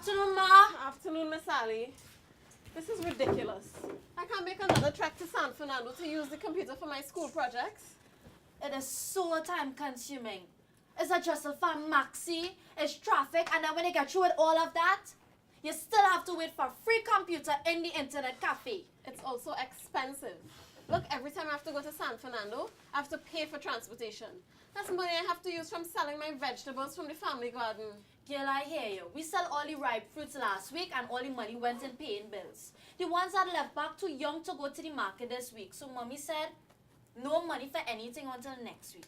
Afternoon, Ma. Afternoon, Miss Sally. This is ridiculous. I can't make another trek to San Fernando to use the computer for my school projects. It is so time-consuming. It's adjusted for Maxi, it's traffic, and then when you get through with all of that, you still have to wait for a free computer in the internet cafe. It's also expensive. Look, every time I have to go to San Fernando, I have to pay for transportation. That's money I have to use from selling my vegetables from the family garden. Girl, I hear you. We sell all the ripe fruits last week and all the money went in paying bills. The ones that left back too young to go to the market this week. So Mommy said, no money for anything until next week.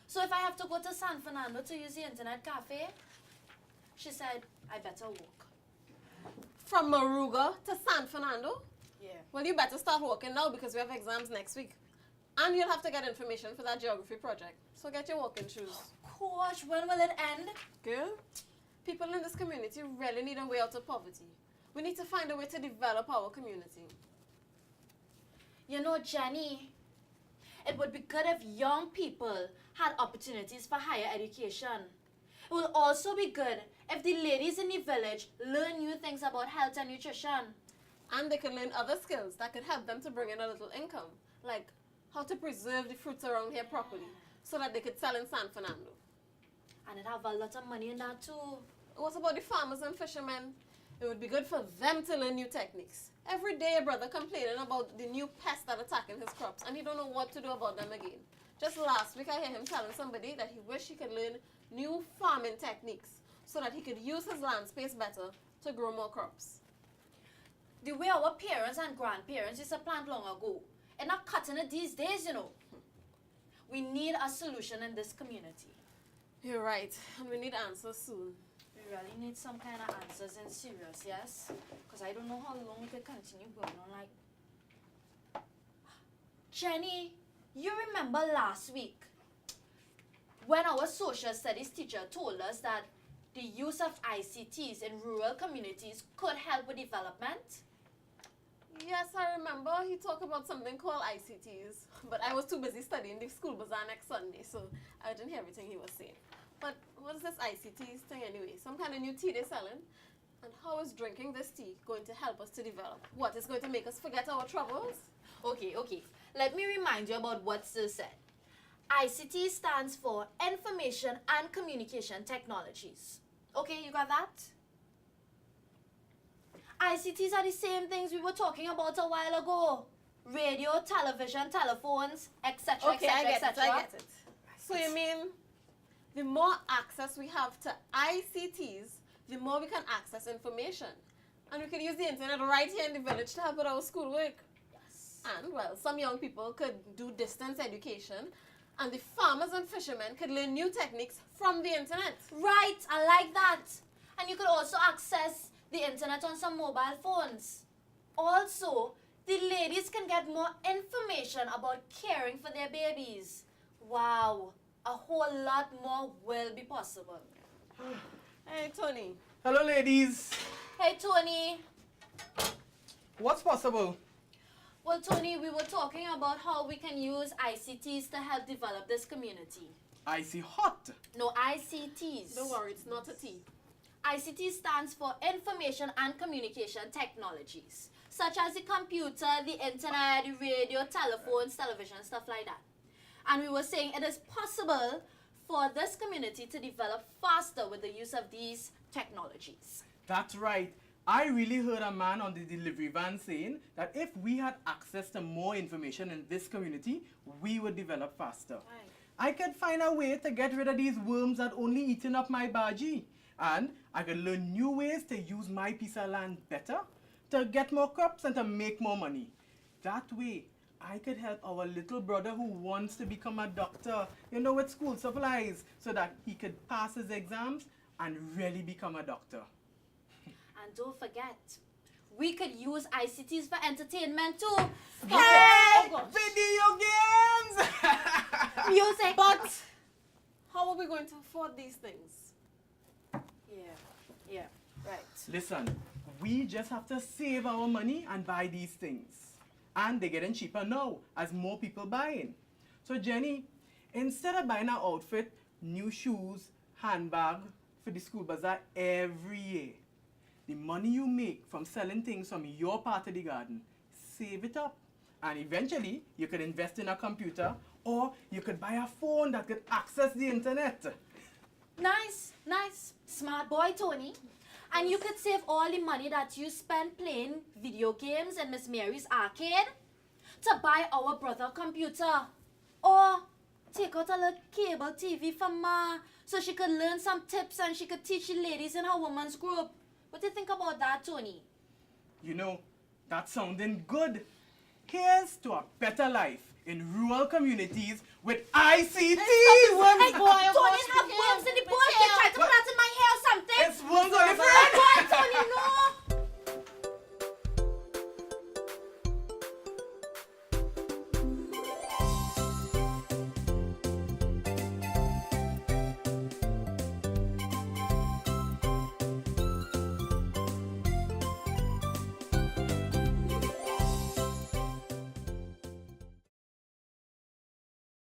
So if I have to go to San Fernando to use the internet cafe, she said, I better walk. From Moruga to San Fernando? Yeah. Well, you better start walking now because we have exams next week. And you'll have to get information for that geography project. So get your walking shoes. Gosh, when will it end? Girl, people in this community really need a way out of poverty. We need to find a way to develop our community. You know, Jenny, it would be good if young people had opportunities for higher education. It will also be good if the ladies in the village learn new things about health and nutrition. And they can learn other skills that could help them to bring in a little income, like how to preserve the fruits around here properly so that they could sell in San Fernando. And it have a lot of money in that too. What about the farmers and fishermen? It would be good for them to learn new techniques. Every day a brother complaining about the new pests that are attacking his crops and he don't know what to do about them again. Just last week I heard him telling somebody that he wished he could learn new farming techniques so that he could use his land space better to grow more crops. The way our parents and grandparents used to plant long ago, and not cutting it these days, you know. We need a solution in this community. You're right, and we need answers soon. We really need some kind of answers in serious, yes? Because I don't know how long we could continue going on like... Jenny, you remember last week when our social studies teacher told us that the use of ICTs in rural communities could help with development? Yes, I remember. He talked about something called ICTs, but I was too busy studying the school bazaar next Sunday, so I didn't hear everything he was saying. But what is this ICTs thing anyway? Some kind of new tea they're selling? And how is drinking this tea going to help us to develop? What, is going to make us forget our troubles? Okay. Let me remind you about what Sir said. ICT stands for Information and Communication Technologies. Okay, you got that? ICTs are the same things we were talking about a while ago. Radio, television, telephones, etc. Okay, I get it. So you mean the more access we have to ICTs, the more we can access information. And we can use the internet right here in the village to help with our schoolwork. Yes. And, well, some young people could do distance education, and the farmers and fishermen could learn new techniques from the internet. Right, I like that. And you could also access the internet on some mobile phones. Also, the ladies can get more information about caring for their babies. Wow, a whole lot more will be possible. Hey, Tony. Hello, ladies. Hey, Tony. What's possible? Well, Tony, we were talking about how we can use ICTs to help develop this community. I see hot. No, ICTs. Don't worry, it's not a tea. ICT stands for Information and Communication Technologies, such as the computer, the internet, the radio, telephones, television, stuff like that. And we were saying it is possible for this community to develop faster with the use of these technologies. That's right. I really heard a man on the delivery van saying that if we had access to more information in this community, we would develop faster. Right. I could find a way to get rid of these worms that only eating up my bhaji. And I could learn new ways to use my piece of land better, to get more crops and to make more money. That way, I could help our little brother who wants to become a doctor, with school supplies, so that he could pass his exams and really become a doctor. And don't forget, we could use ICTs for entertainment too. Hey! Oh, Video games! Music. But how are we going to afford these things? Yeah, right. Listen, we just have to save our money and buy these things. And they're getting cheaper now as more people buying. So Jenny, instead of buying an outfit, new shoes, handbag for the school bazaar every year, the money you make from selling things from your part of the garden, save it up. And eventually, you could invest in a computer or you could buy a phone that could access the internet. Nice, nice. Smart boy, Tony. And you could save all the money that you spend playing video games in Miss Mary's arcade to buy our brother a computer. Or take out a little cable TV for Ma so she could learn some tips and she could teach the ladies in her women's group. What do you think about that, Tony? You know, that's sounding good. Here's to a better life in rural communities with ICTs. Hey, boy, Tony, have worms in the bush. They tried to put that in my hair or something. It's worms on the front.